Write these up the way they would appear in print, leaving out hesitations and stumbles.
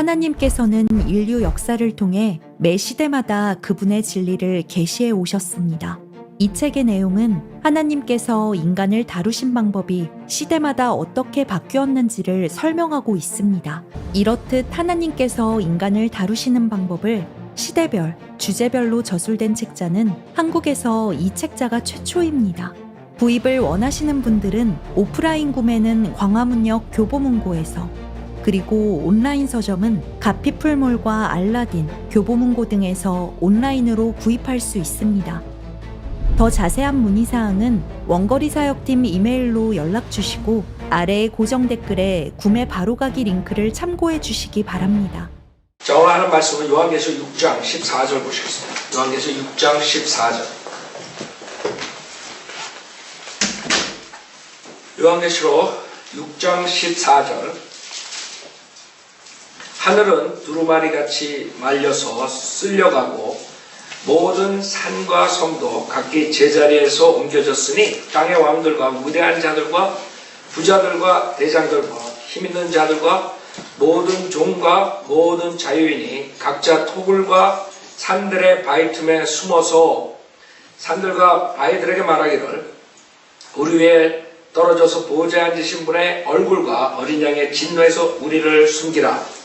하나님께서는 인류 역사를 통해 매 시대마다 그분의 진리를 계시해 오셨습니다. 이 책의 내용은 하나님께서 인간을 다루신 방법이 시대마다 어떻게 바뀌었는지를 설명하고 있습니다. 이렇듯 하나님께서 인간을 다루시는 방법을 시대별, 주제별로 저술된 책자는 한국에서 이 책자가 최초입니다. 구입을 원하시는 분들은 오프라인 구매는 광화문역 교보문고에서, 그리고 온라인 서점은 가피풀몰과 알라딘, 교보문고 등에서 온라인으로 구입할 수 있습니다. 더 자세한 문의사항은 원거리 사역팀 이메일로 연락 주시고 아래의 고정 댓글에 구매 바로가기 링크를 참고해 주시기 바랍니다. 자, 오늘 하는 말씀은 요한계시록 6장 14절 보시겠습니다. 요한계시록 6장 14절. 요한계시록 6장 14절. 하늘은 두루마리같이 말려서 쓸려가고 모든 산과 섬도 각기 제자리에서 옮겨졌으니 땅의 왕들과 위대한 자들과 부자들과 대장들과 힘있는 자들과 모든 종과 모든 자유인이 각자 토굴과 산들의 바위 틈에 숨어서 산들과 바위들에게 말하기를 우리 위에 떨어져서 보좌에 앉으신 분의 얼굴과 어린 양의 진노에서 우리를 숨기라.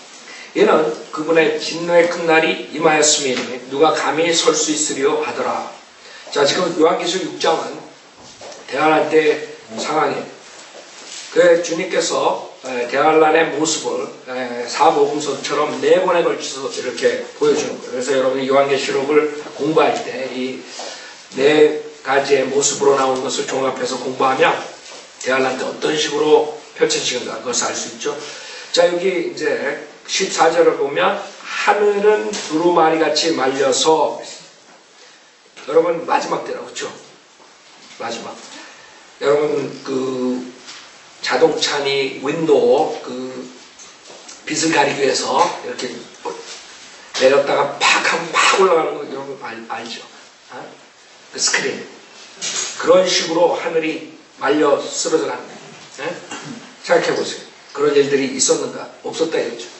이는 그분의 진노의 큰 날이 임하였으니 누가 감히 설 수 있으리요 하더라. 자, 지금 요한계시록 6장은 대환란 때 상황이에요. 그 주님께서 대환란의 모습을 사복음서처럼 4번에 걸쳐서 이렇게 보여주는 거예요. 그래서 여러분이 요한계시록을 공부할 때 이 4가지의 모습으로 나오는 것을 종합해서 공부하면 대환란 때 어떤 식으로 펼쳐지는가 그것을 알 수 있죠. 자, 여기 이제 14절을 보면 하늘은 두루마리같이 말려서, 여러분 마지막 때라고 그렇죠? 마지막. 여러분 그 자동차니 윈도우 그 빛을 가리기 위해서 이렇게 내렸다가 팍 하면 막 올라가는 거 여러분 알죠? 그 스크린. 그런 식으로 하늘이 말려 쓰러져 가는 거예요. 생각해 보세요. 그런 일들이 있었는가? 없었다 이거죠.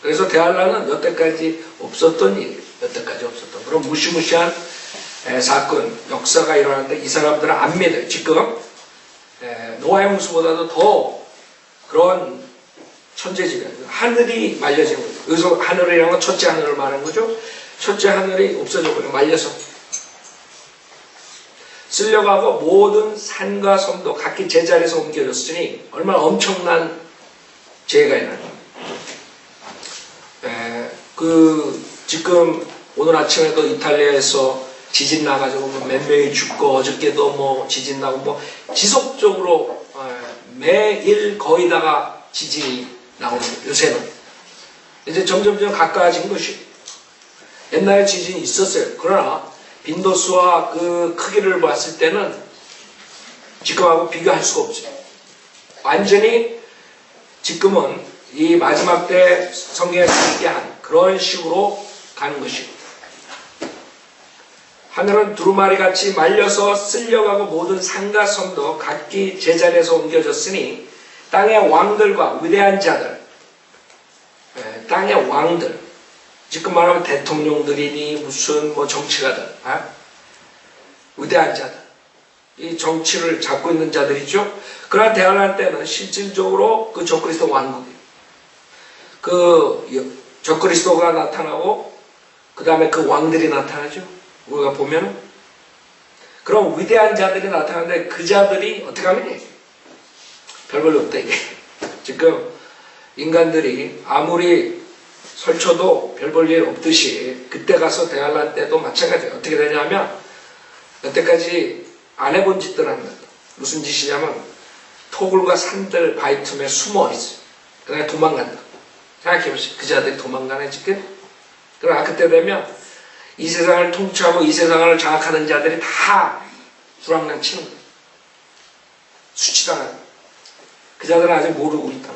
그래서 대환란은 여태까지 없었던 일, 여태까지 없었던 그런 무시무시한 사건, 역사가 일어나는데 이 사람들은 안 믿어요. 지금 노아의 홍수보다도 더 그런 천재지변, 하늘이 말려진 거죠. 여기서 하늘이라는 건 첫째 하늘을 말하는 거죠. 첫째 하늘이 없어져 버려, 말려서 쓸려가고 모든 산과 섬도 각기 제자리에서 옮겨졌으니 얼마나 엄청난 죄가 일어나요. 지금 오늘 아침에도 이탈리아에서 지진 나가지고 몇 명이 죽고 어저께도 뭐 지진 나고 뭐 지속적으로 매일 거의다가 지진이 나오는 거예요. 요새는 이제 점점 가까워진 것이, 옛날에 지진이 있었어요. 그러나 빈도수와 그 크기를 봤을 때는 지금하고 비교할 수가 없어요. 완전히 지금은 이 마지막 때 성경에서 얘기한 그런 식으로 가는 것입니다. 하늘은 두루마리같이 말려서 쓸려가고 모든 산과 섬도 각기 제자리에서 옮겨졌으니 땅의 왕들과 위대한 자들, 땅의 왕들, 지금 말하면 대통령들이니 무슨 뭐 정치가들, 위대한 자들, 이 정치를 잡고 있는 자들이죠. 그러나 대환란 때는 실질적으로 그 적그리스도 왕국이에요. 그 적그리스도가 나타나고 그 다음에 그 왕들이 나타나죠. 우리가 보면은 그런 위대한 자들이 나타나는데 그 자들이 어떻게 하면 별 볼일 없다 이게. 지금 인간들이 아무리 설쳐도 별 볼일 없듯이 그때 가서 대환란 때도 마찬가지예요. 어떻게 되냐면 여태까지 안 해본 짓들 합니다. 무슨 짓이냐면 토굴과 산들 바위 틈에 숨어 있어요. 그다음에 도망간다. 생각해보세요. 그 자들이 도망가네 지금. 그러나 그때 되면 이 세상을 통치하고 이 세상을 장악하는 자들이 다 주랑랑 치는 거예요. 수치당하는. 그 자들은 아직 모르고 있다.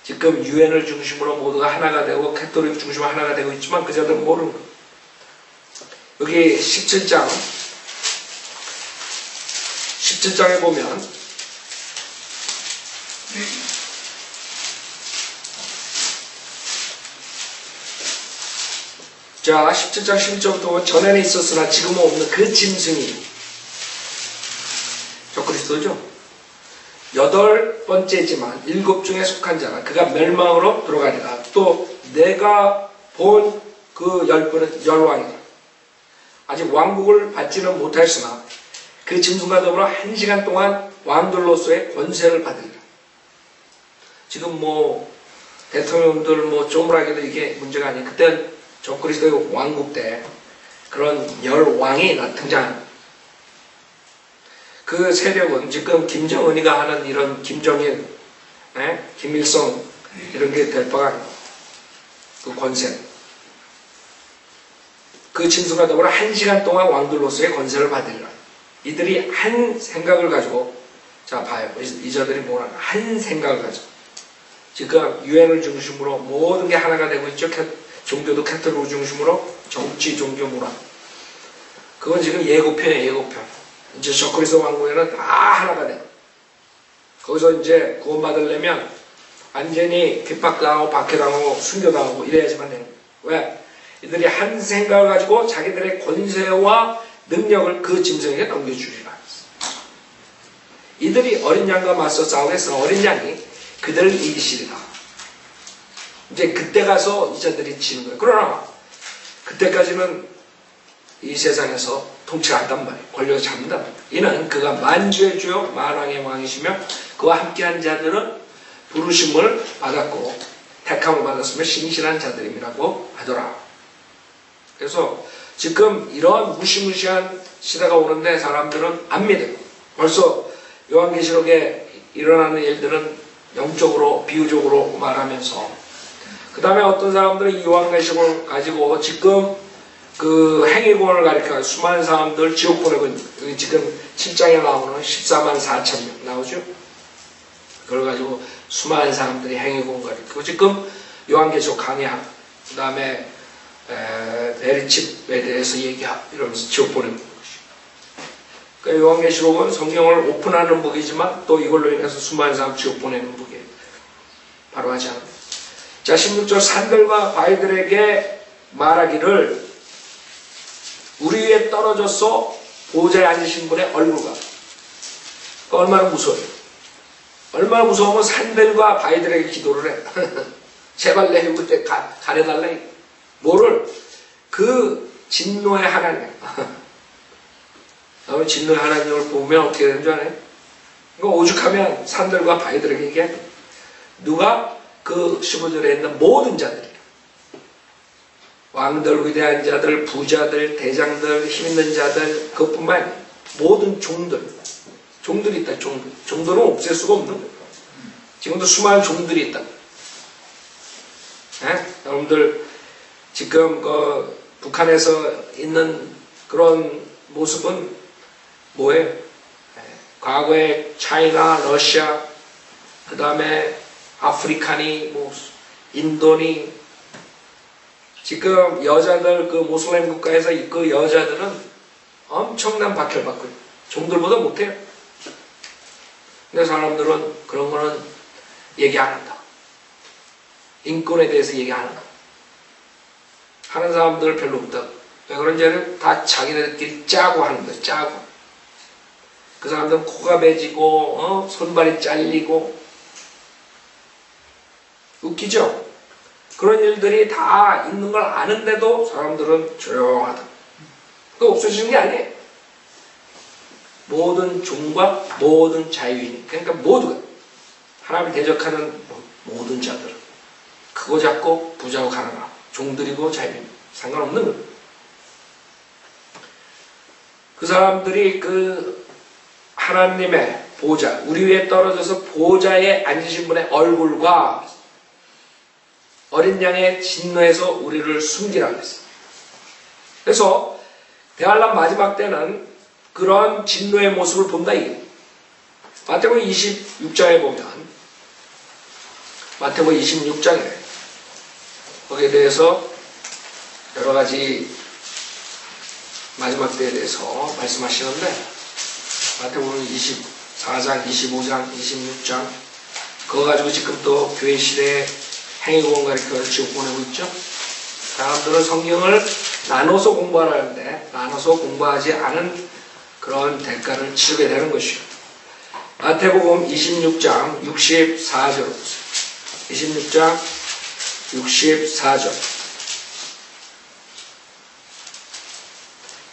지금 유엔을 중심으로 모두가 하나가 되고 캐톨릭 중심으로 하나가 되고 있지만 그 자들은 모르는 거예요. 여기 17장에 보면 자, 17장 11절부터 전에는 있었으나 지금은 없는 그 짐승이 적그리스도죠. 8번째지만 7 중에 속한 자가 그가 멸망으로 들어가리라. 또 내가 본 그 10분은 열왕이다. 아직 왕국을 받지는 못하였으나 그 짐승과 더불어 1시간 동안 왕들로서의 권세를 받으리라. 지금 뭐 대통령들 뭐 쪼물하게도 이게 문제가 아니에요. 그때 적그리스도의 왕국 때 그런 열왕이 등장합니다. 그 세력은 지금 김정은이가 하는 이런 김정일, 김일성 이런 게 될 바가 아니에요. 그 권세. 그 짐승과 더불어 1시간 동안 왕들로서의 권세를 받으리라. 이들이 한 생각을 가지고, 자 봐요. 이 자들이 뭐라 한 생각을 가지고 지금 유엔을 중심으로 모든 게 하나가 되고 있죠. 종교도 캐톨릭 중심으로 정치, 종교, 문화. 그건 지금 예고편이에요. 예고편. 이제 적그리스도 왕국에는 다 하나가 돼요. 거기서 이제 구원받으려면 완전히 핍박당하고 박해당하고 순교당하고 이래야지만 돼요. 왜? 이들이 한 생각을 가지고 자기들의 권세와 능력을 그 짐승에게 넘겨주리라. 이들이 어린 양과 맞서 싸우겠으나 어린 양이 그들을 이기시리라. 이제 그때 가서 이자들이 지는 거예요. 그러나 그때까지는 이 세상에서 통치한단 말이에요. 권력을 잡는단 말이에요. 이는 그가 만주의 주요 만왕의 왕이시며 그와 함께한 자들은 부르심을 받았고 택함을 받았으며 신실한 자들임이라고 하더라. 그래서 지금 이런 무시무시한 시대가 오는데 사람들은 안 믿어요. 벌써 요한계시록에 일어나는 일들은 영적으로 비유적으로 말하면서 그 다음에 어떤 사람들은 이 요한계시록을 가지고 지금 그 행위권을 가리켜 수많은 사람들 지옥 보내고 지금 7장에 나오는 14만 4천 명 나오죠. 그걸 가지고 수많은 사람들이 행위권 가리키고 지금 요한계시록 강의하고 그 다음에 베리칩에 대해서 얘기하고 이러면서 지옥 보내는 것이죠. 그러니까 요한계시록은 성경을 오픈하는 북이지만 또 이걸로 인해서 수많은 사람 지옥 보내는 북이에요. 바로 하지 않아요. 자, 16절 산들과 바위들에게 말하기를 우리 위에 떨어져서 보좌에 앉으신 분의 얼굴과 얼마나 무서워요. 얼마나 무서우면 산들과 바위들에게 기도를 해. 제발 내 그때 가려달래. 뭐를? 그 진노의 하나님. 진노의 하나님을 보면 어떻게 되는 줄 아나요? 오죽하면 산들과 바위들에게 얘기해. 누가 그 15절에 있는 모든 자들이 왕들, 위대한 자들, 부자들, 대장들, 힘있는 자들 그것뿐만 아니라 모든 종들이 있다. 종들은 없앨 수가 없는 거예요. 지금도 수많은 종들이 있다. 여러분들 지금 그 북한에서 있는 그런 모습은 뭐예요? 과거에 차이나, 러시아, 그 다음에 아프리카니, 뭐 인도니 지금 여자들 그 모슬렘 국가에서 그 여자들은 엄청난 박해를 받고 있어요. 종들보다 못해요. 근데 사람들은 그런 거는 얘기 안 한다. 인권에 대해서 얘기 안 한다. 하는 사람들 별로 없다. 왜 그런지는 다 자기들끼리 짜고 하는 거예요. 짜고. 그 사람들은 코가 베지고 손발이 잘리고 웃기죠? 그런 일들이 다 있는 걸 아는데도 사람들은 조용하다. 그거 없어지는 게 아니에요. 모든 종과 모든 자유인, 그러니까 모두가 하나님을 대적하는 모든 자들은 크고 작고 부자고 가난하고 종들이고 자유인 상관없는 거예요. 그 사람들이 그 하나님의 보좌, 우리 위에 떨어져서 보좌에 앉으신 분의 얼굴과 어린 양의 진노에서 우리를 숨기라고 했어요. 그래서 대환란 마지막 때는 그런 진노의 모습을 본다 이게. 마태복음 26장에 보면 마태복음 26장에 거기에 대해서 여러 가지 마지막 때에 대해서 말씀하시는데 마태복음 24장, 25장, 26장 그거 가지고 지금 또 교회 시대에 행위공원 가르쳐서 지옥 보내고 있죠. 사람들은 성경을 나눠서 공부하라는데 나눠서 공부하지 않은 그런 대가를 치르게 되는 것이요. 마태복음 26장 64절 26장 64절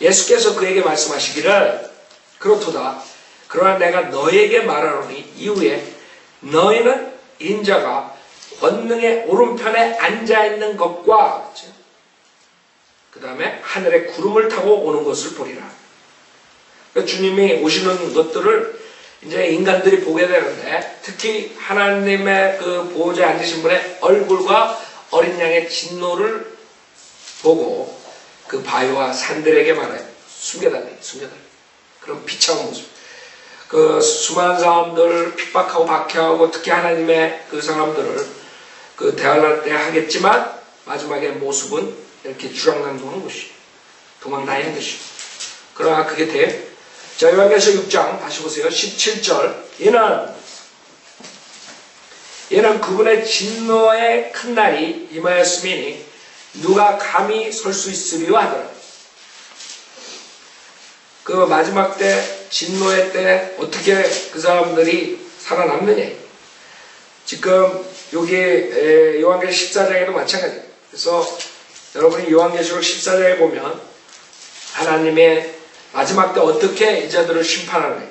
예수께서 그에게 말씀하시기를 그렇도다. 그러나 내가 너에게 말하노니 이후에 너희는 인자가 권능의 오른편에 앉아있는 것과 그 다음에 하늘에 구름을 타고 오는 것을 보리라. 그러니까 주님이 오시는 것들을 이제 인간들이 보게 되는데 특히 하나님의 그 보호자에 앉으신 분의 얼굴과 어린 양의 진노를 보고 그 바위와 산들에게 말해요. 숨겨달래. 그런 비참한 모습. 그 수많은 사람들 핍박하고 박해하고 특히 하나님의 그 사람들을 그 대할 때 하겠지만 마지막에 모습은 이렇게 주랑난도는 것이 도망다니는 것이. 그러나 그게 돼요. 자, 요한계시록 6장 다시 보세요. 17절 얘는 그분의 진노의 큰 날이 임하였음이니 누가 감히 설 수 있으리요 하더라. 그 마지막 때 진노의 때 어떻게 그 사람들이 살아남느냐. 지금 여기 요한계시록 14장에도 마찬가지예요. 그래서 여러분이 요한계시록 14장에 보면 하나님의 마지막 때 어떻게 이자들을 심판하느냐.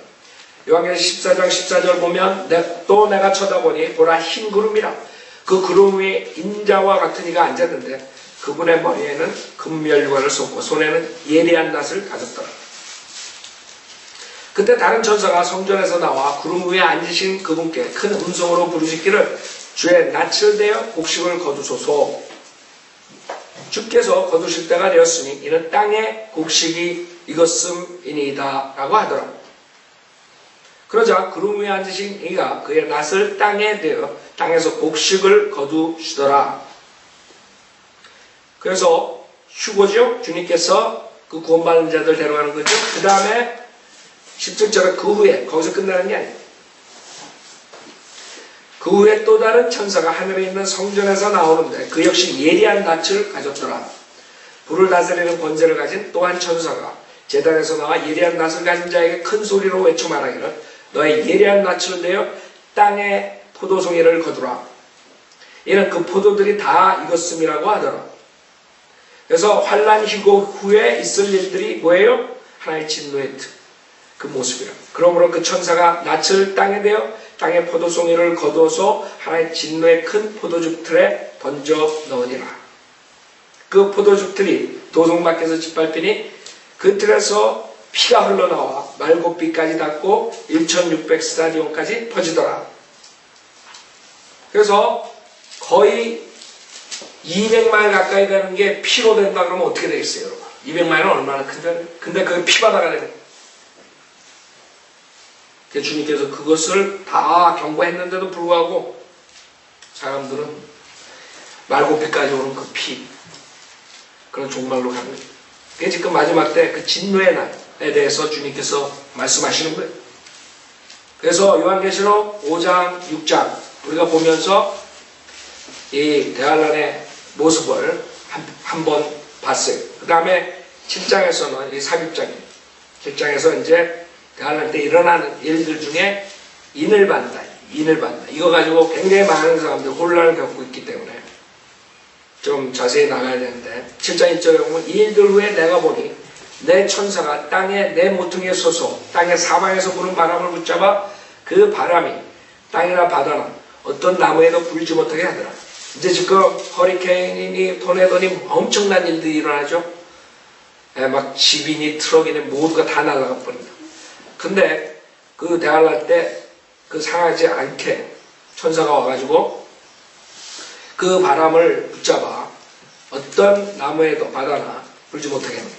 요한계시록 14장 14절 보면 또 내가 쳐다보니 보라 흰 구름이라. 그 구름 위에 인자와 같은 이가 앉았는데 그분의 머리에는 금멸관을 쏟고 손에는 예리한 낫을 가졌더라. 그때 다른 천사가 성전에서 나와 구름 위에 앉으신 그분께 큰 음성으로 부르짖기를 주의 낯을 대어 곡식을 거두소서. 주께서 거두실 때가 되었으니 이는 땅에 곡식이 익었음이니이다 라고 하더라. 그러자 구름 위에 앉으신 이가 그의 낯을 땅에 대어 땅에서 곡식을 거두시더라. 그래서 휴고죠. 주님께서 그 구원받은 자들 데려가는 거죠. 그 다음에 17절에 그 후에 거기서 끝나는 게 아니에요. 그 후에 또 다른 천사가 하늘에 있는 성전에서 나오는데 그 역시 예리한 낯을 가졌더라. 불을 다스리는 권세를 가진 또 한 천사가 제단에서 나와 예리한 낯을 가진 자에게 큰 소리로 외쳐 말하기를 너의 예리한 낯을 내어 땅에 포도송이를 거두라. 이는 그 포도들이 다 익었음이라고 하더라. 그래서 환난 후에 있을 일들이 뭐예요? 하나의 진노의 그 모습이라. 그러므로 그 천사가 낯을 땅에 대어 땅에 포도송이를 거두어서 하나의 진노의 큰 포도즙 틀에 던져 넣으니라. 그 포도즙 틀이 도성 밖에서 짓밟히니 그 틀에서 피가 흘러나와 말고삐까지 닿고 1600스타디온까지 퍼지더라. 그래서 거의 200마일 가까이 되는 게 피로 된다 그러면 어떻게 되겠어요, 여러분? 200마일은 얼마나 큰데? 근데 그게 피바다가 되는 거예요. 주님께서 그것을 다 경고했는데도 불구하고 사람들은 말고피까지 오는 그 피, 그런 종말로 가는 거예요. 그게 지금 마지막 때 그 진노의 날에 대해서 주님께서 말씀하시는 거예요. 그래서 요한계시록 5장, 6장 우리가 보면서 이 대환란의 모습을 한번 봤어요. 그 다음에 7장에서는 이 삽입장이에요. 7장에서 이제 대환란 때 일어나는 일들 중에 인을 받는다. 이거 가지고 굉장히 많은 사람들이 혼란을 겪고 있기 때문에 좀 자세히 나가야 되는데 7장 1절에 보면 이 일들 후에 내가 보니 내 천사가 땅에 내 모퉁이에 서서 땅의 사방에서 부는 바람을 붙잡아 그 바람이 땅이나 바다나 어떤 나무에도 불지 못하게 하더라. 이제 지금 허리케인이니 토네도니 엄청난 일들이 일어나죠. 막 집이니 트럭이니 모두가 다 날아가 버린다. 근데 그 대화할 때 그 상하지 않게 천사가 와가지고 그 바람을 붙잡아 어떤 나무에도 바다나 불지 못하게 합니다.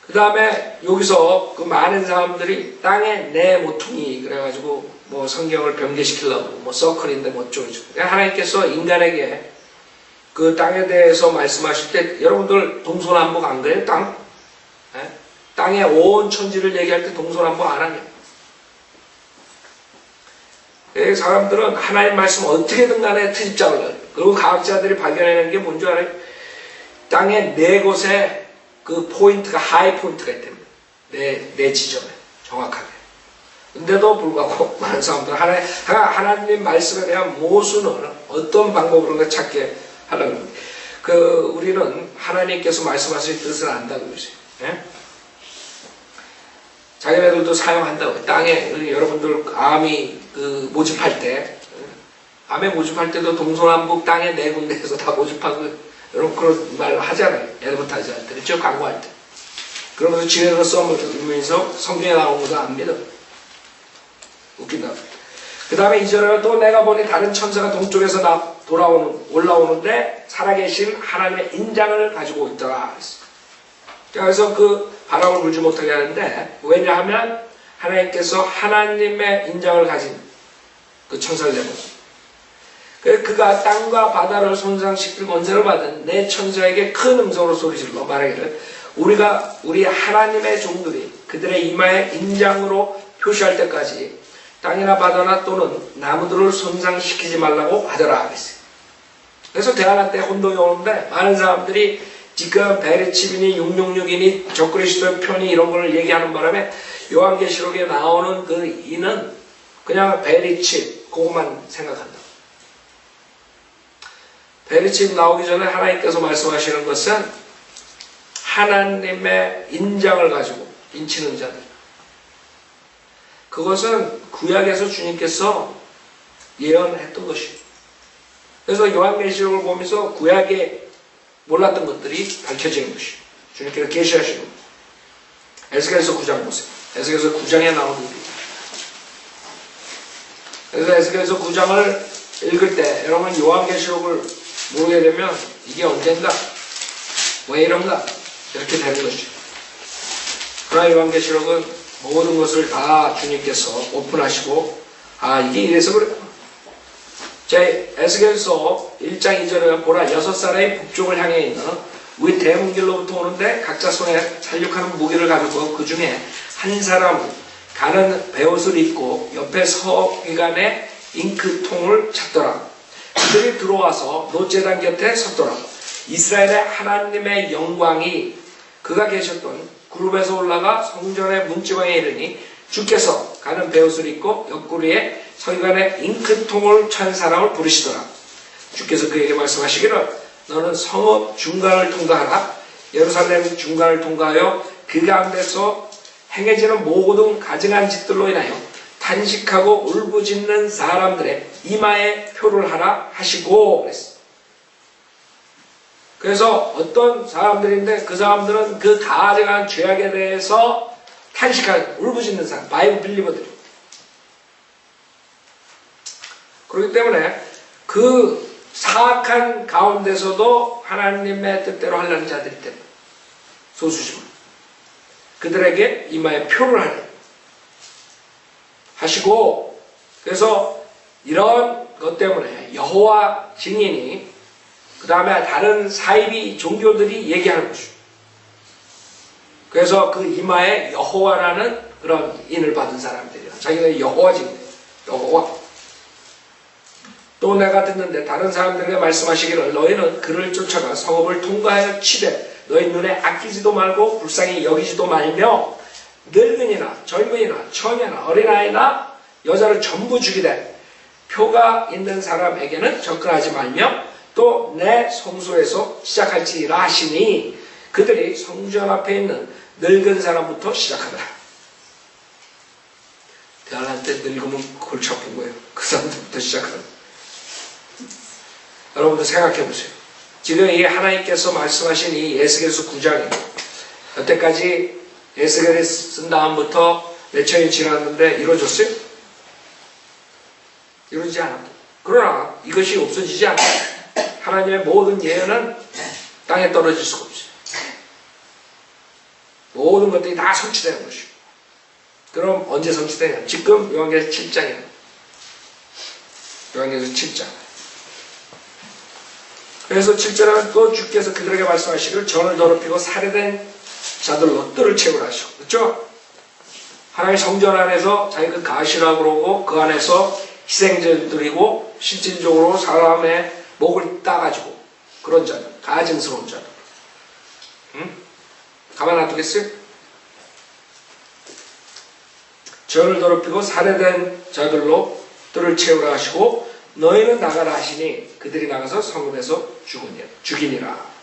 그 다음에 여기서 그 많은 사람들이 땅에 내 모퉁이 그래가지고 뭐 성경을 변개시키려고 뭐 서클인데 뭐 어쩌고 하나님께서 인간에게 그 땅에 대해서 말씀하실 때 여러분들 동서남북 안 그래요? 땅? 네? 땅의 온 천지를 얘기할 때 동서남북 안 하냐? 사람들은 하나님 말씀 어떻게든 간에 트집장을 넣어요. 그리고 과학자들이 발견해낸 게 뭔지 알아요? 땅에 4곳에 그 포인트가 하이 포인트가 있답니다. 네 지점에 정확하게. 근데도 불구하고 많은 사람들 하나님 말씀에 대한 모순을 어떤 방법으로 찾게 하려고 합니다. 우리는 하나님께서 말씀하실 뜻을 안다고 그러죠. 예? 자기네들도 사용한다고. 땅에 여러분들 암이 모집할 때, 암에 모집할 때도 동서남북 땅에 4군데에서 다 모집하고 여러분 그런 말 하잖아요. 애드버타이즈 할 때, 그렇죠? 광고할 때. 그러면서 집에서 써면서 성경에 나온 것도 안 믿어. 웃긴다. 그 다음에 2절에 또 내가 보니 다른 천사가 동쪽에서 올라오는데 살아계신 하나님의 인장을 가지고 있더라. 그래서 그 바람을 불지 못하게 하는데, 왜냐하면 하나님께서 하나님의 인장을 가진 그 천사를 내보냈습니다. 그가 땅과 바다를 손상시킬 권세를 받은 내 천사에게 큰 음성으로 소리질러 말하기를, 우리 하나님의 종들이 그들의 이마에 인장으로 표시할 때까지 땅이나 바다나 또는 나무들을 손상시키지 말라고 하더라 그랬어요. 그래서 대안할 때 혼동이 오는데, 많은 사람들이 지금 베르칩이니 666이니 적그리스도의 편이 이런 걸 얘기하는 바람에 요한계시록에 나오는 그 이는 그냥 베르칩 그것만 생각한다. 베르칩 나오기 전에 하나님께서 말씀하시는 것은 하나님의 인장을 가지고 인치는 자들. 그것은 구약에서 주님께서 예언했던 것이에요. 그래서 요한계시록을 보면서 구약에 몰랐던 것들이 밝혀지는 것이에요. 주님께서 계시하시는 거예요. 에스겔서 9장 보세요. 에스겔서 9장에 나오는 일이에요. 그래서 에스겔서 9장을 읽을 때 여러분 요한계시록을 모르게 되면 이게 언젠가? 왜 이런가? 이렇게 되는 것이죠. 그러나 요한계시록은 모든 것을 다 주님께서 오픈하시고 이게 이래서 그래요. 제 에스겔서 1장 2절에 보라 6사람의 북쪽을 향해 있는 우리 대문길로부터 오는데 각자 손에 살육하는 무기를 가지고 그 중에 한 사람은 가는 베옷을 입고 옆에 서기관에 잉크통을 찾더라. 그들이 들어와서 놋제단 곁에 섰더라. 이스라엘의 하나님의 영광이 그가 계셨던 그룹에서 올라가 성전의 문지방에 이르니 주께서 가는 베옷을 입고 옆구리에 서기관에 잉크통을 찬 사람을 부르시더라. 주께서 그에게 말씀하시기를 너는 성읍 중간을 통과하라. 예루살렘 중간을 통과하여 그 가운데서 행해지는 모든 가증한 짓들로 인하여 탄식하고 울부짖는 사람들의 이마에 표를 하라 하시고 그랬어. 그래서 어떤 사람들인데 그 사람들은 그 가증한 죄악에 대해서 탄식하고 울부짖는 사람, 바이블 빌리버들. 그렇기 때문에 그 사악한 가운데서도 하나님의 뜻대로 하려는 자들이 때문에 소수지만 그들에게 이마에 표를 하래 하시고, 그래서 이런 것 때문에 여호와 증인이 그 다음에 다른 사이비 종교들이 얘기하는 것이죠. 그래서 그 이마에 여호와라는 그런 인을 받은 사람들이야. 자기는 여호와 증인, 여호와. 또 내가 듣는데 다른 사람들에게 말씀하시기를 너희는 그를 쫓아가 성읍을 통과하여 치되 너희 눈에 아끼지도 말고 불쌍히 여기지도 말며 늙은이나 젊은이나 처녀나 어린아이나 여자를 전부 죽이되 표가 있는 사람에게는 접근하지 말며 또 내 성소에서 시작할지라 하시니 그들이 성전 앞에 있는 늙은 사람부터 시작하더라. 대안할 때 늙으면 골치 아픈 거예요. 그 사람들부터 시작하더라. 여러분들 생각해 보세요. 지금 이 하나님께서 말씀하신 이 에스겔서 9장이 여태까지 에스겔이 쓴 다음부터 몇 천이 지났는데 이루어졌어요? 이루어지지 않았다. 그러나 이것이 없어지지 않았다. 하나님의 모든 예언은 땅에 떨어질 수가 없어요. 모든 것들이 다 성취되는 것이고. 그럼 언제 성취되냐? 지금 요한계시록 7장이에요. 요한계시록 7장. 그래서 7절에 또 주께서 그들에게 말씀하시기를 전을 더럽히고 살해된 자들로 뜰을 채우라 하시고, 그렇죠? 하나님의 성전 안에서 자기 그 가시라고 그러고 그 안에서 희생제를 드리고 실질적으로 사람의 목을 따가지고 그런 자들, 가증스러운 자들. 응? 가만 놔두겠어요? 저를 더럽히고 살해된 자들로 뜰을 채우라 하시고 너희는 나가라 하시니 그들이 나가서 성읍에서 죽이니라.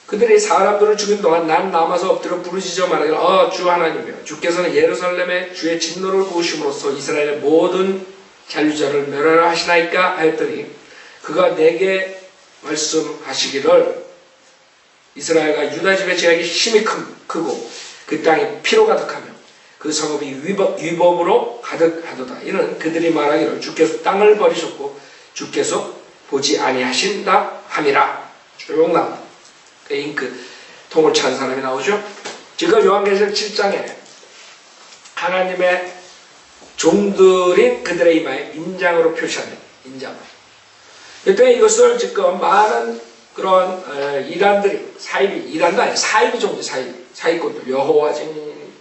그들이 사람들을 죽인 동안 난 남아서 엎드려 부르짖어 말하기를 주 하나님이여 주께서는 예루살렘에 주의 진노를 부으심으로써 이스라엘의 모든 잔류자를 멸하라 하시나이까 하였더니 그가 내게 말씀하시기를 이스라엘과 유다 집의 죄악이 심히 크고 그 땅이 피로 가득하며 그 성읍이 위법으로 가득하도다. 이는 그들이 말하기를 주께서 땅을 버리셨고 주께서 보지 아니하신다 함이라. 쭉 나온다. 그 잉크 통을 찬 사람이 나오죠. 지금 요한계시록 7장에 하나님의 종들인 그들의 이마에 인장으로 표시하는 인장. 그때 이것을 지금 많은 그런 이단들이 이단도 아니에요. 사이비 종들, 사이꾼들, 여호와 증인이니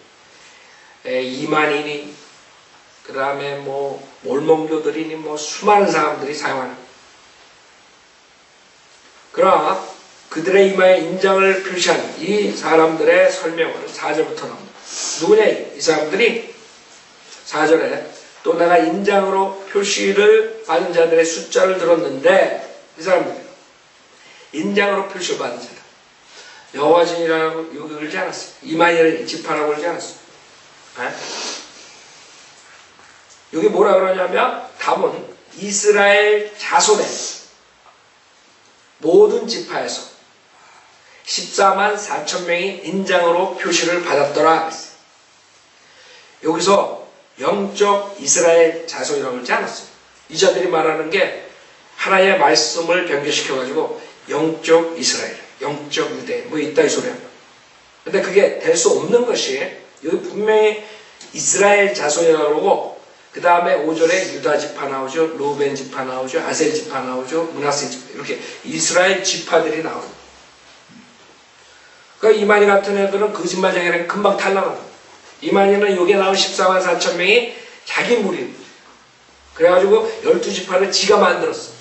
이만이니 그 다음에 뭐 몰몬교들이니 뭐 수많은 사람들이 사용하는. 그러나 그들의 이마에 인장을 표시한 이 사람들의 설명은 4절부터 나옵니다. 누구냐? 이 사람들이 4절에 또 내가 인장으로 표시를 받은 자들의 숫자를 들었는데 이 사람들이 인장으로 표시를 받은 자다. 여호와진이라고 여기 그러지 않았어요. 이만희를 지파라고 그러지 않았어요. 네? 여기 뭐라 그러냐면 답은 이스라엘 자손의 모든 지파에서 14만 4천 명이 인장으로 표시를 받았더라. 여기서 영적 이스라엘 자손이라고 그러지 않았어요. 이 자들이 말하는 게 하나님의 말씀을 변개시켜가지고 영적 이스라엘, 영적 유대인 뭐 있다 이 소리야. 근데 그게 될 수 없는 것이 여기 분명히 이스라엘 자손이라고 그러고 그 다음에 5절에 유다 지파 나오죠. 루벤 지파 나오죠. 아셀 지파 나오죠. 므낫세 지파 이렇게 이스라엘 지파들이 나옵니다. 그러니까 이만희 같은 애들은 거짓말쟁이라는 금방 탈락합니다. 이만희는 여기에 나온 14만 4천 명이 자기 무리입니다. 그래가지고 12지파를 지가 만들었어.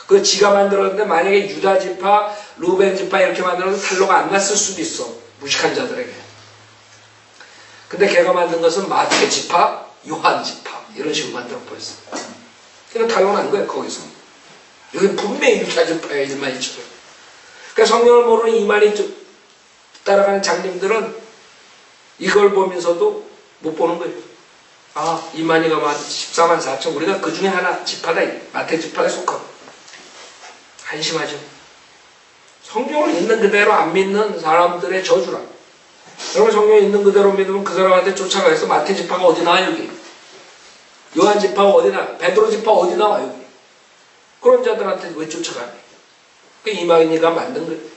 그 지가 만들었는데 만약에 유다 지파, 루벤 지파 이렇게 만들어서 탈로가 안 났을 수도 있어. 무식한 자들에게. 근데 걔가 만든 것은 마태 지파, 요한 지파 이런 식으로 만들어 버렸어. 그러니까 탈로 난 거야 거기서. 여기 분명히 유다 지파의 일만 있죠. 그러니까 성경을 모르는 이만희 따라가는 장님들은 이걸 보면서도 못 보는 거예요. 이만희가 14만 4천 우리가 그 중에 하나 지파다. 마태 지파에 속하고. 한심하죠. 성경을 있는 그대로 안 믿는 사람들의 저주라. 여러분 성경에 있는 그대로 믿으면 그 사람한테 쫓아가서 마태 지파가 어디 나와 여기. 요한 지파가 어디 나와. 베드로 지파 어디 나와 여기. 그런 자들한테 왜 쫓아가니. 그 이만희가 만든 거예요.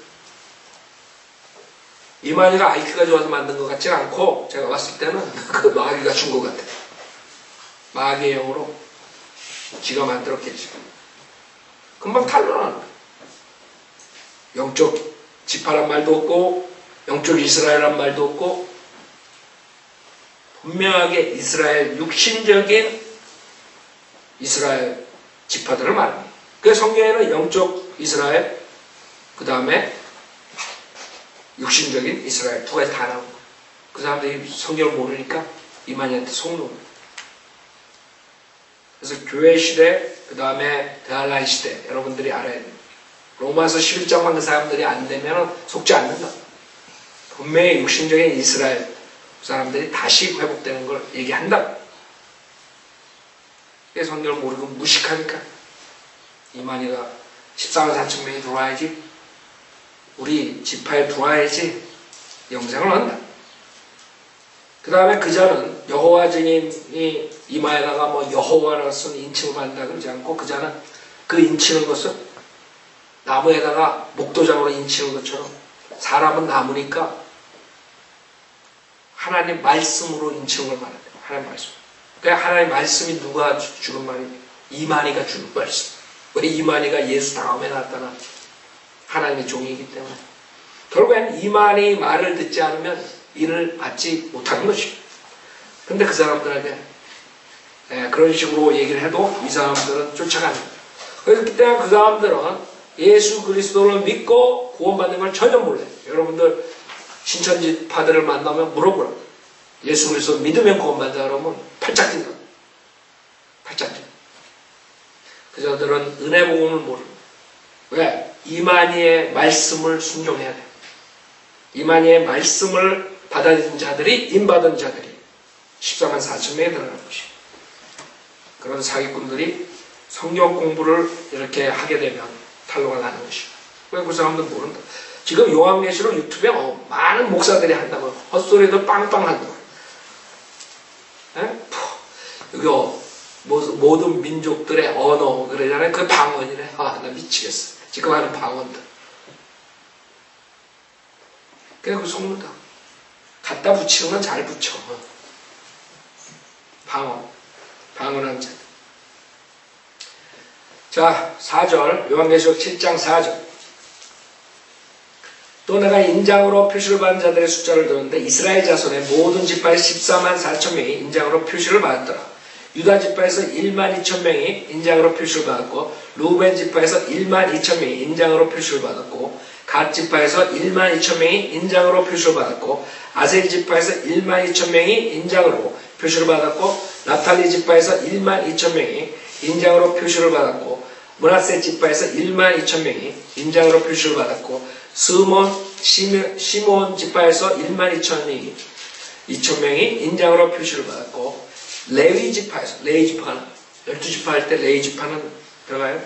이만희가 IQ가 좋아서 만든 것 같지 않고 제가 봤을 때는 그 마귀가 준 것 같아요. 마귀의 영으로 지가 만들었겠죠. 금방 탄로나는 거예요. 영적 지파란 말도 없고 영적 이스라엘란 말도 없고 분명하게 이스라엘 육신적인 이스라엘 지파들을 말합니다. 그래서 성경에는 영적 이스라엘 그 다음에 육신적인 이스라엘 두 가지 다 나오고 그 사람들이 성경을 모르니까 이만희한테 속는 거예요. 그래서 교회 시대 그 다음에 대할란 시대 여러분들이 알아야 돼요. 로마서 11장만 그 사람들이 안 되면 속지 않는다. 분명히 육신적인 이스라엘 그 사람들이 다시 회복되는 걸 얘기한다. 그래서 성경을 모르고 무식하니까 이만희가 14만 4천 명이 들어와야지 우리 지파에 들어와야지 영생을 얻는다. 그 다음에 그 자는 여호와 증인이 이마에다가 뭐 여호와라고 쓴 인칭을 받는다 그러지 않고 그 자는 그 인치는 것은 나무에다가 목도장으로 인치는 것처럼 사람은 나무니까 하나님 말씀으로 인치는 걸 말한다. 하나님 말씀. 그러니까 하나님 말씀이 누가 주는 말이냐? 이만희가 주는 말씀. 왜 이만희가 예수 다음에 나타나? 하나님의 종이기 때문에. 결국엔 이만희 말을 듣지 않으면 이를 받지 못하는 것이죠. 근데 그 사람들에게 그런 식으로 얘기를 해도 이 사람들은 쫓아가는 거예요. 그래서 그때 그 사람들은 예수 그리스도를 믿고 구원받는 걸 전혀 몰라요. 여러분들 신천지파들을 만나면 물어보라. 예수 그리스도 믿으면 구원받는다 그러면 팔짝 뛴다. 팔짝 뛴다. 그 자들은 은혜 복음을 모릅니다. 왜? 이만희의 말씀을 순종해야 돼요. 이만희의 말씀을 받아들인 자들이, 인받은 자들이 14만 4천 명에 들어가는 것이에요. 그런 사기꾼들이 성경 공부를 이렇게 하게 되면 탈로가 나는 것이에요. 왜 그 사람들 모른다. 지금 요한계시록 유튜브에 많은 목사들이 한다고 헛소리도 빵빵 한다고. 이거 모든 민족들의 언어 그러잖아요. 그 방언이래. 나 미치겠어. 지금 하는 방언들. 그냥 그 속는다. 갖다 붙이는 건 잘 붙여. 방언한 자들. 자, 4절, 요한계시록 7장 4절. 또 내가 인장으로 표시를 받은 자들의 숫자를 들었는데 이스라엘 자손의 모든 지파의 14만 4천 명이 인장으로 표시를 받았더라. 유다 지파에서 1만 2천 명이 인장으로 표시를 받았고 루벤 지파에서 1만 2천 명이 인장으로 표시를 받았고 갓 지파에서 1만 2천 명이 인장으로 표시를 받았고 아셀 지파에서 1만 2천 명이 인장으로 표시를 받았고 나탈리 지파에서 1만 2천 명이 인장으로 표시를 받았고 므낫세 지파에서 1만 2천 명이 인장으로 표시를 받았고 시몬 지파에서 1만 2천 명이 인장으로 표시를 받았고 레위 지파에서 레위 지파는 12지파 할 때 레위 지파는 들어가요?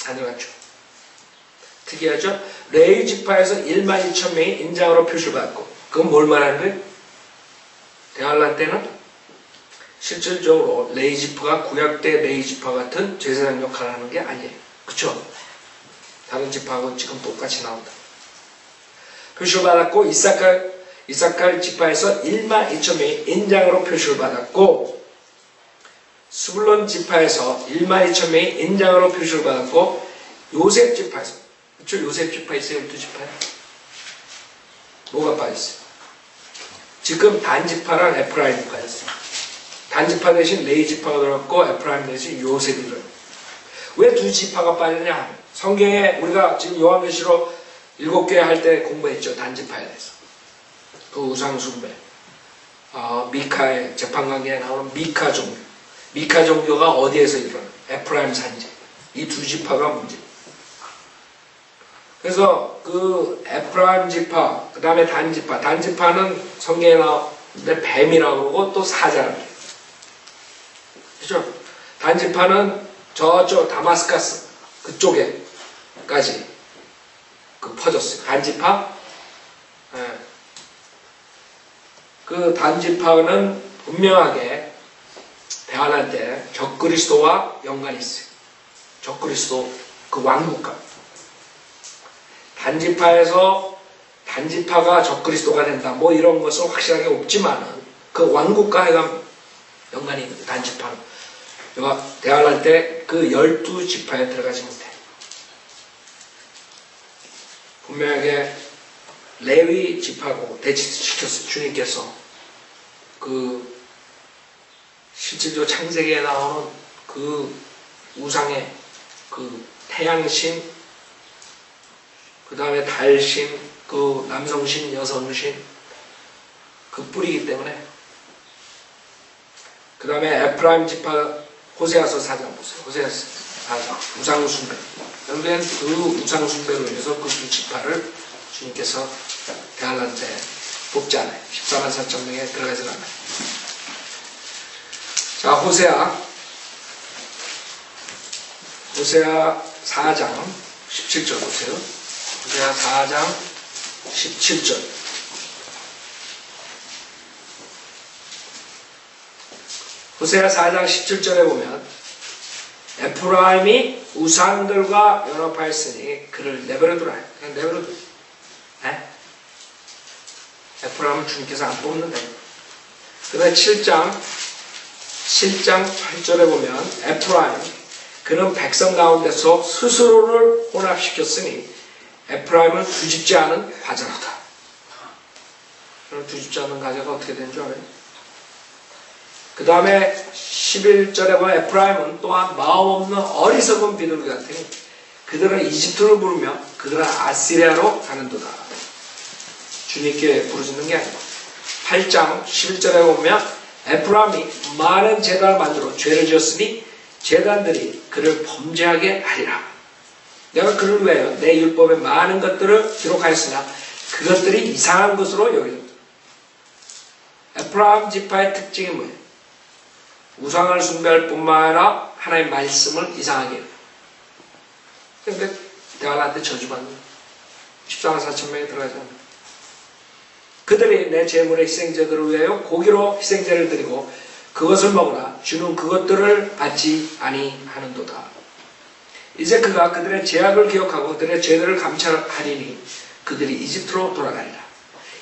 안 들어갔죠. 특이하죠? 레위 지파에서 1만 2천 명이 인장으로 표시를 받았고 그건 뭘 말하는 거예요? 대할란 때는 실질적으로 레위 지파가 구약 때 레위 지파 같은 제사장 역할을 하는 게 아니에요. 그쵸? 다른 지파하고 지금 똑같이 나온다. 표시를 받았고 이사칼 지파에서 1만 2천 명이 인장으로 표시를 받았고 스불론 지파에서 1만 2천 명이 인장으로 표시를 받았고 요셉 지파에서 그쵸? 요셉 지파 있어요? 12지파에? 뭐가 빠졌어요? 지금 단지파랑 에프라임이 빠졌어요. 단지파 대신 레위 지파가 들어갔고 에프라임 대신 요셉이 들어갔어요. 왜 두 지파가 빠졌냐? 성경에 우리가 지금 요한계시록 7개 할 때 공부했죠. 단지파에 대해서. 그 우상숭배. 미카의 재판관계에 나오는 미카 종교. 미카 종교가 어디에서 일어나요? 에프라임 산지. 이 두 지파가 문제. 그래서 그 에프라임 지파, 그 다음에 단지파. 단지파는 성경에 나오는데 뱀이라고 그러고 또 사자라고 해요. 그죠? 단지파는 저쪽 다마스카스 그쪽에까지 퍼졌어요. 단지파. 그 단지파는 분명하게 대환할 때 적그리스도와 연관이 있어요. 적그리스도 그 왕국가. 단지파가 적그리스도가 된다. 뭐 이런 것은 확실하게 없지만은 그 왕국가에 연관이 있는 단지파는. 대환할 때 그 12지파에 들어가지 못해. 분명하게 레위 지파로 대치시켰어. 주님께서 그 실질적으로 창세기에 나오는 그 우상의 그 태양신, 그 다음에 달신, 그 남성신, 여성신 그 뿌리이기 때문에 그 다음에 에프라임 지파 호세아서 4장 보세요. 호세아서 4장 우상숭배. 결국엔 그 우상숭배로 인해서 그 두 지파를 주님께서 대환란 때 뽑지 않아요. 14만 4천 명에 들어가지 않아요. 자, 호세아 4장 17절 보세요. 호세아 4장 17절. 호세아 4장 17절에 보면 에프라임이 우상들과 연합하였으니 그를 내버려두라. 그냥 내버려둬. 에프라임은 주님께서 안 뽑는다. 그 다음에 7장 8절에 보면 에프라임 그는 백성 가운데서 스스로를 혼합시켰으니 에프라임은 뒤집지 않은 과자로다. 그럼 뒤집지 않은 과자가 어떻게 되는 줄 알아요? 그 다음에 11절에 보면 에프라임은 또한 마음 없는 어리석은 비둘기 같으니 그들은 이집트를 부르며 그들은 아시리아로 가는도다. 주님께 부르짖는 게 아니고 8장 11절에 보면 에프라임이 많은 제단을 만들어 죄를 지었으니 제단들이 그를 범죄하게 하리라. 내가 그를 위하여 내 율법에 많은 것들을 기록하였으나 그것들이 이상한 것으로 여겨졌다. 에프라임 지파의 특징이 뭐예요? 우상을 숭배할 뿐만 아니라 하나님의 말씀을 이상하게 해요. 그런데 대활한테 저주받는 14만 4천 명이 들어가잖아요. 그들이 내 제물의 희생제들을 위하여 고기로 희생제를 드리고 그것을 먹으나 주는 그것들을 받지 아니하는도다. 이제 그가 그들의 죄악을 기억하고 그들의 죄들을 감찰하리니 그들이 이집트로 돌아가리라.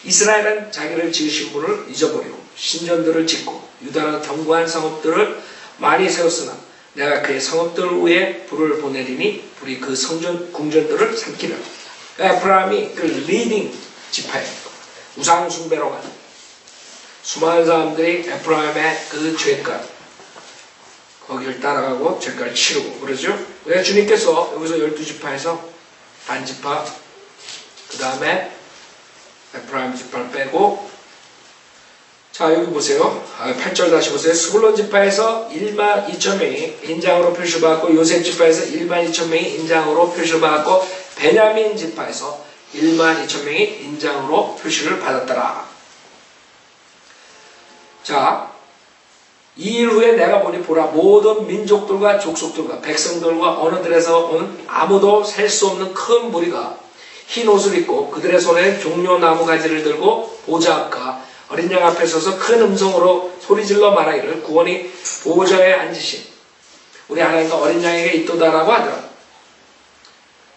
이스라엘은 자기를 지으신 분을 잊어버리고 신전들을 짓고 유다는 견고한 성읍들을 많이 세웠으나 내가 그의 성읍들 위에 불을 보내리니 불이 그 성전 궁전들을 삼키리라. 에프라임이 그 리딩 지파예요. 우상 숭배로 가는 수많은 사람들이 에프라임의 그 죄값 거기를 따라가고 죄값을 치르고 그러죠. 왜 주님께서 여기서 12지파에서 반지파 그 다음에 에프라임 지파를 빼고 자 여기 보세요. 8절 다시 보세요. 스불론 지파에서 1만 2천 명이 인장으로 표시를 받았고 요셉 지파에서 1만 2천 명이 인장으로 표시를 받았고 베냐민 지파에서 1만 2천 명이 인장으로 표시를 받았더라. 자, 이 일 후에 내가 보니 보라 모든 민족들과 족속들과 백성들과 언어들에서 온 아무도 셀 수 없는 큰 무리가 흰 옷을 입고 그들의 손에 종려나무 가지를 들고 보좌 앞과 어린 양 앞에 서서 큰 음성으로 소리질러 말하기를 구원이 보좌에 앉으신 우리 하나님과 어린 양에게 있도다라고 하더라.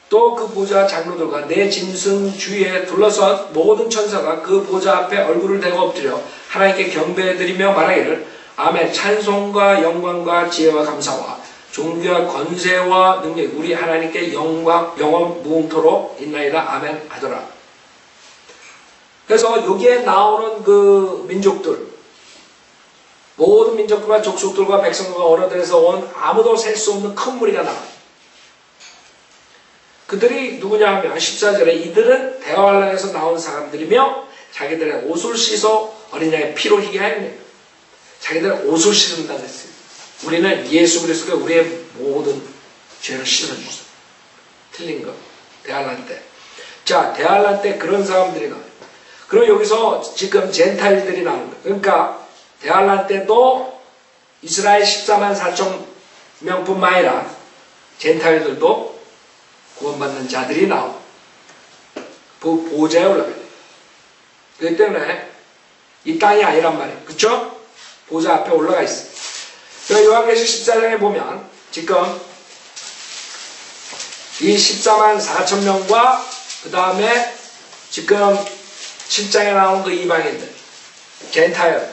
또 그 보좌 장로들과 내 짐승 주위에 둘러선 모든 천사가 그 보좌 앞에 얼굴을 대고 엎드려 하나님께 경배해드리며 말하기를 아멘. 찬송과 영광과 지혜와 감사와 존귀와 권세와 능력이 우리 하나님께 영광 영원 무궁토록 있나이다. 아멘 하더라. 그래서 여기에 나오는 그 민족들 모든 민족들과 족속들과 백성들과 언어들에서 온 아무도 셀 수 없는 큰 무리가 나와요. 그들이 누구냐 하면 14절에 이들은 대화란에서 나온 사람들이며 자기들의 옷을 씻어 어린 양의 피로 희게 하였네요. 자기들의 옷을 씻는다고 했어요. 우리는 예수 그리스도가 우리의 모든 죄를 씻어주셨어요. 틀린 거. 대환란 때. 자, 대환란 때 그런 사람들이 나와요. 그럼 여기서 지금 젠타일들이 나오는 거예요. 그러니까 대환란 때도 이스라엘 14만 4천 명뿐만 아니라 젠타일들도 구원받는 자들이 나오고 그 보좌에 올라가요. 그렇기 때문에 이 땅이 아니란 말이에요. 그쵸? 보좌 앞에 올라가 있어요. 그래서 요한계시 14장에 보면 지금 이 14만 4천 명과 그 다음에 지금 7장에 나온 그 이방인들 젠타일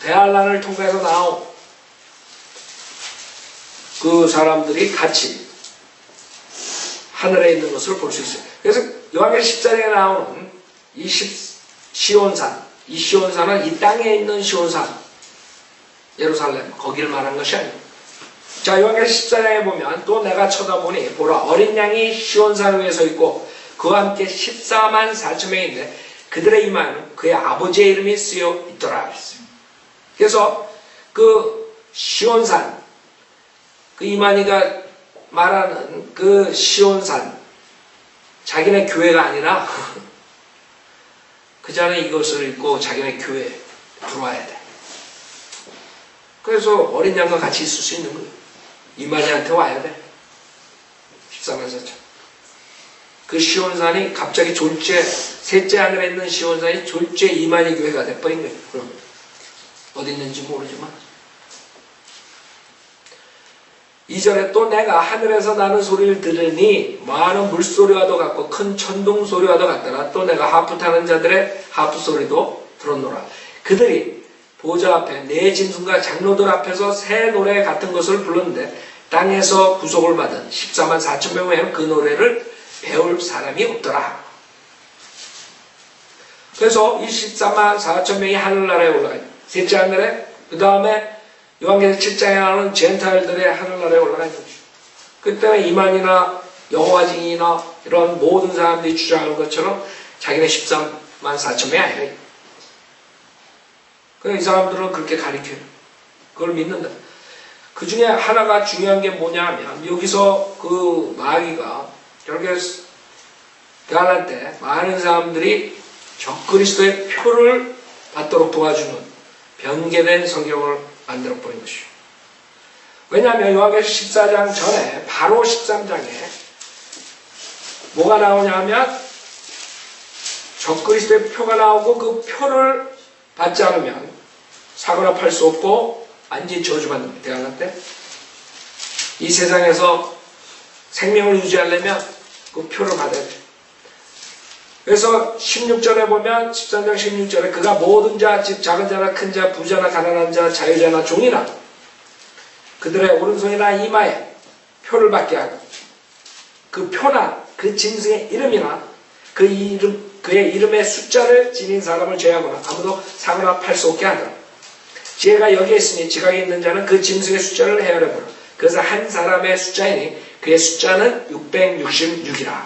대환란을 통해서 나온 그 사람들이 같이 하늘에 있는 것을 볼 수 있어요. 그래서 요한계시 14장에 나오는 이 시온산, 이 시온산은 이 땅에 있는 시온산, 예루살렘, 거기를 말한 것이 아니에요. 자, 요한계시 14장에 보면 또 내가 쳐다보니 보라 어린 양이 시온산 위에 서 있고 그와 함께 14만 4천 명인데 그들의 이마에는 그의 아버지의 이름이 쓰여 있더라 그랬어요. 그래서 그 시온산, 그 이만희가 말하는 그 시온산, 자기네 교회가 아니라 그 전에 이것을 읽고 자기네 교회에 들어와야 돼. 그래서 어린 양과 같이 있을 수 있는 거예요. 이만희한테 와야 돼. 14만 4천. 그 시온산이 갑자기 졸제, 셋째 하늘에 있는 시온산이 졸제 이만희 교회가 돼버린 거예요. 그럼 어디 있는지 모르지만 2절에 또 내가 하늘에서 나는 소리를 들으니 많은 물소리와도 같고 큰 천둥 소리와도 같더라. 또 내가 하프 타는 자들의 하프 소리도 들었노라. 그들이 보좌 앞에 네 짐승과 장로들 앞에서 새 노래 같은 것을 불렀는데 땅에서 구속을 받은 14만 4천 명 외에는 그 노래를 배울 사람이 없더라. 그래서 이 14만 4천 명이 하늘나라에 올라가요. 셋째 하늘에 그 다음에 요한계시록 7장에 나오는 젠타일들의 하늘나라에 올라가 있는 것이죠. 그때 이만이나 여호와 증인이나 이런 모든 사람들이 주장하는 것처럼 자기네 13만 4천 명이 아니라 그래서 이 사람들은 그렇게 가리켜요. 그걸 믿는다. 그 중에 하나가 중요한 게 뭐냐면 여기서 그 마귀가 결국에 대환란 때 많은 사람들이 적그리스도의 표를 받도록 도와주는 변개된 성경을 만들어 버린 것이죠. 왜냐하면 요한계시록 14장 전에 바로 13장에 뭐가 나오냐면 적그리스도의 표가 나오고 그 표를 받지 않으면 사거나 팔 수 없고 완전히 저주받는 대환란 때 이 세상에서 생명을 유지하려면 그 표를 받아야 돼요. 그래서 16절에 보면 13장 16절에 그가 모든 자, 즉 작은 자나 큰 자, 부자나 가난한 자, 자유자나 종이나 그들의 오른손이나 이마에 표를 받게 하고 그 표나 그 짐승의 이름이나 그 이름, 그의 이름의 숫자를 지닌 사람을 제하거나 아무도 사거나 팔 수 없게 하더라. 지혜가 여기에 있으니 지각에 있는 자는 그 짐승의 숫자를 헤아려보라. 그래서 한 사람의 숫자이니 그의 숫자는 666이라.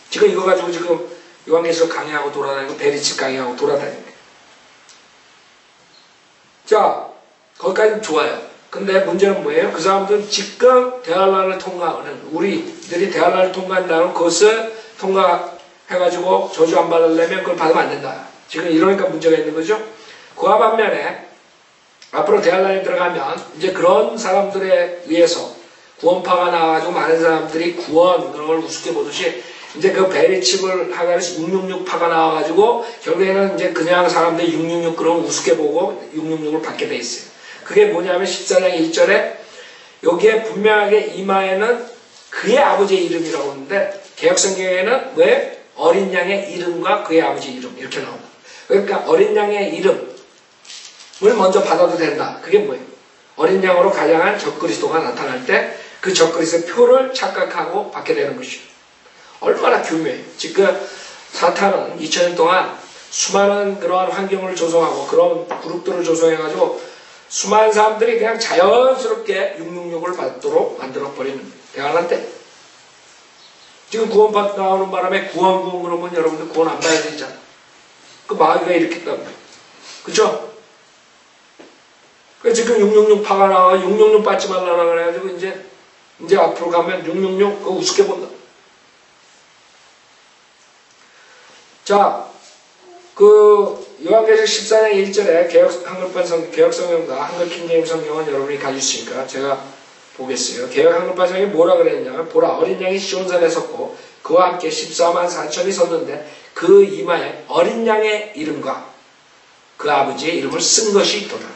지금 이거 가지고 지금 요한계시록 강의하고 돌아다니고 베리치 강의하고 돌아다니는 거예요. 자, 거기까지는 좋아요. 근데 문제는 뭐예요? 그 사람들은 지금 대환란을 통과하는 우리들이 대환란을 통과한다는 그것을 통과해가지고 저주 안 받으려면 그걸 받으면 안 된다. 지금 이러니까 문제가 있는 거죠. 그와 반면에 앞으로 대환란에 들어가면 이제 그런 사람들에 의해서 구원파가 나와가지고 많은 사람들이 구원 그런 걸 우습게 보듯이 이제 그 베리칩을 하나에서 666파가 나와가지고 결국에는 이제 그냥 사람들이 666 그런 우습게 보고 666을 받게 돼 있어요. 그게 뭐냐면 14장 1절에 여기에 분명하게 이마에는 그의 아버지의 이름이라고 하는데 개역성경에는 왜 어린 양의 이름과 그의 아버지의 이름 이렇게 나온다. 그러니까 어린 양의 이름을 먼저 받아도 된다. 그게 뭐예요? 어린 양으로 가장한 적그리스도가 나타날 때 그 적그리스도의 표를 착각하고 받게 되는 것이죠. 얼마나 교묘해요. 지금 사탄은 2000년 동안 수많은 그러한 환경을 조성하고 그런 그룹들을 조성해가지고 수많은 사람들이 그냥 자연스럽게 666을 받도록 만들어버리는 대환란 때. 지금 구원받 나오는 바람에 구원 그러면 여러분들 구원 안 받아야 되잖아. 그 마귀가 일으켰단 말이에요. 그쵸? 그래서 지금 666파가 나와 666 받지 말라고 그래가지고 이제 앞으로 가면 666 그거 우습게 본다. 자, 그 요한계시록 14장 1절에 개역성경과 한글 킹제임 성경은 여러분이 가지고 있으니까 제가 보겠어요. 개역 한글판 성경이 뭐라 그랬냐면 보라 어린 양이 시온산에 섰고 그와 함께 14만 4천이 섰는데 그 이마에 어린 양의 이름과 그 아버지의 이름을 쓴 것이 있도다.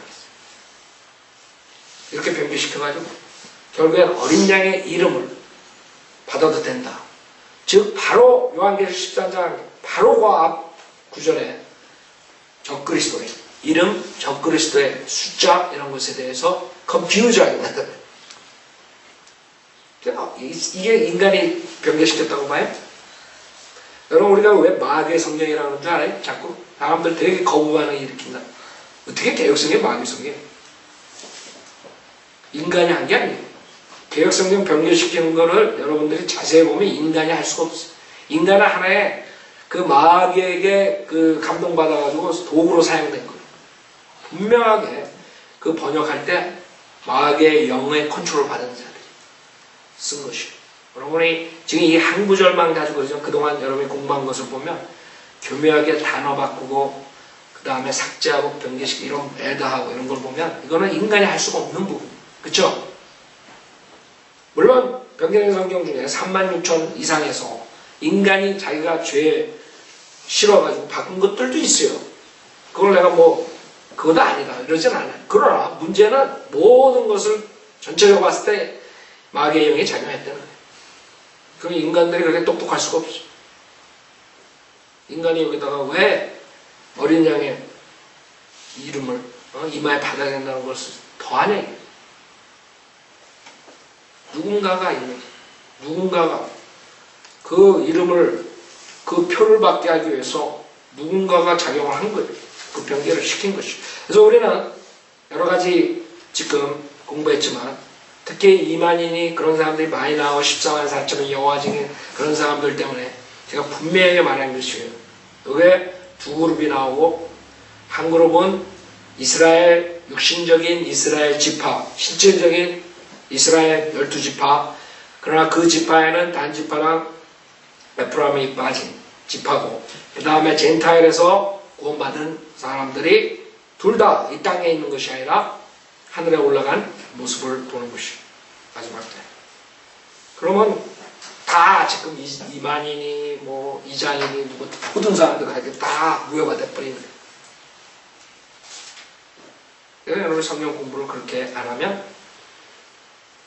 이렇게 변비시켜가지고 결국엔 어린 양의 이름을 받아도 된다. 즉 바로 요한계시록 14장 바로 그 앞 구절에 적그리스도의 이름, 적그리스도의 숫자 이런 것에 대해서 컨퓨저가 나타나요. 이게 인간이 변개시켰다고 봐요? 여러분 우리가 왜 마귀의 성령이라는 줄 알아요? 자꾸 사람들 되게 거부 반응을 일으킨다. 어떻게 개혁성경이 마귀의 성경이에요? 인간이 한 게 아니에요. 개혁성경 변개시키는 거를 여러분들이 자세히 보면 인간이 할 수가 없어요. 인간은 하나의 그 마귀에게 그 감동받아가지고 도구로 사용된 거예요. 분명하게 그 번역할 때 마귀의 영의 컨트롤 받은 자들이 쓴 것이에요. 여러분이 지금 이 한 구절만 가지고 그동안 여러분이 공부한 것을 보면 교묘하게 단어 바꾸고 그 다음에 삭제하고 변개시키고 이런 애다하고 이런 걸 보면 이거는 인간이 할 수가 없는 부분. 그쵸? 물론 변개된 성경 중에 36,000 이상에서 인간이 자기가 죄에 싫어가지고 바꾼 것들도 있어요. 그걸 내가 그거도 아니다 이러진 않아요. 그러나 문제는 모든 것을 전체적으로 봤을 때 마귀의 영이 작용했다는 거예요. 그럼 인간들이 그렇게 똑똑할 수가 없어. 인간이 여기다가 왜 어린 양의 이름을 이마에 받아야 된다는 것을 더하냐. 누군가가 있는 거예요. 누군가가 그 이름을 그 표를 받게 하기 위해서 누군가가 작용을 한 거예요. 그 변개를 시킨 것이죠. 그래서 우리는 여러 가지 지금 공부했지만 특히 이만인이 그런 사람들이 많이 나오고 14만 4천의 여호와 증인 그런 사람들 때문에 제가 분명하게 말한 것이에요. 여기에 두 그룹이 나오고 한 그룹은 이스라엘 육신적인 이스라엘 지파, 실질적인 이스라엘 12지파, 그러나 그 지파에는 단 지파랑 에프라임이 빠진 지파고, 그 다음에 젠타일에서 구원받은 사람들이 둘 다 이 땅에 있는 것이 아니라 하늘에 올라간 모습을 보는 것이 마지막 때. 그러면 다 지금 이만인이 뭐 이장인이 누구 모든 사람들 다 무효가 돼버리는 거예요. 여러분 성경 공부를 그렇게 안 하면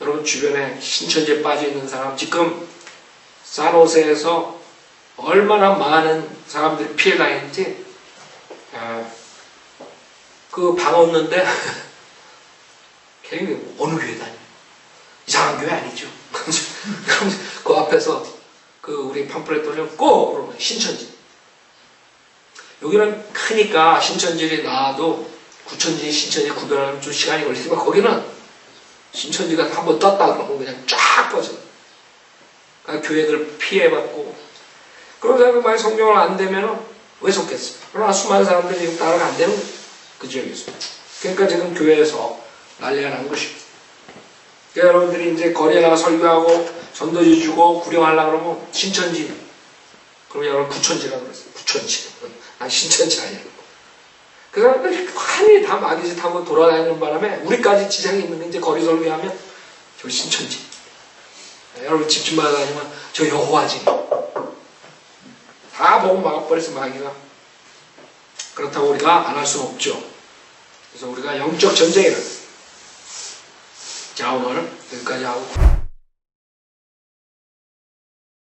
여러분 주변에 신천지에 빠져 있는 사람 지금 산호세에서 얼마나 많은 사람들이 피해 당했는지 그 방 없는데 걔는 어느 교회 다녀? 이상한 교회 아니죠? 그럼 그 앞에서 그 우리 팜플렛을 꼭 그러면 신천지. 여기는 크니까 신천지를 나와도 구천지, 신천지 구별하면 좀 시간이 걸리지만 거기는 신천지가 한번 떴다 그러면 그냥 쫙 퍼져. 그러니까 교회들 피해받고 그런 사람이 만약 성경을 안 되면 왜 속겠어요? 그러나 수많은 사람들이 지금 따라가 안 되는 그 지역이 있어요. 그러니까 지금 교회에서 난리가 난 것입니다. 그러니까 여러분들이 이제 거리에 나가 설교하고 전도지 주고 구령하려고 그러면 신천지, 그럼 여러분 구천지라고 그랬어요. 구천지. 아니 신천지 아니라고. 그 사람들이 환히 다 마귀짓 하고 돌아다니는 바람에 우리까지 지장이 있는 게 이제 거리 설교하면 저 신천지. 여러분 집집마다 다니면 저 여호와지. 다 보고 막아버려서 마귀가. 그렇다고 우리가 안 할 수는 없죠. 그래서 우리가 영적 전쟁이라는. 자, 오늘 여기까지 하고.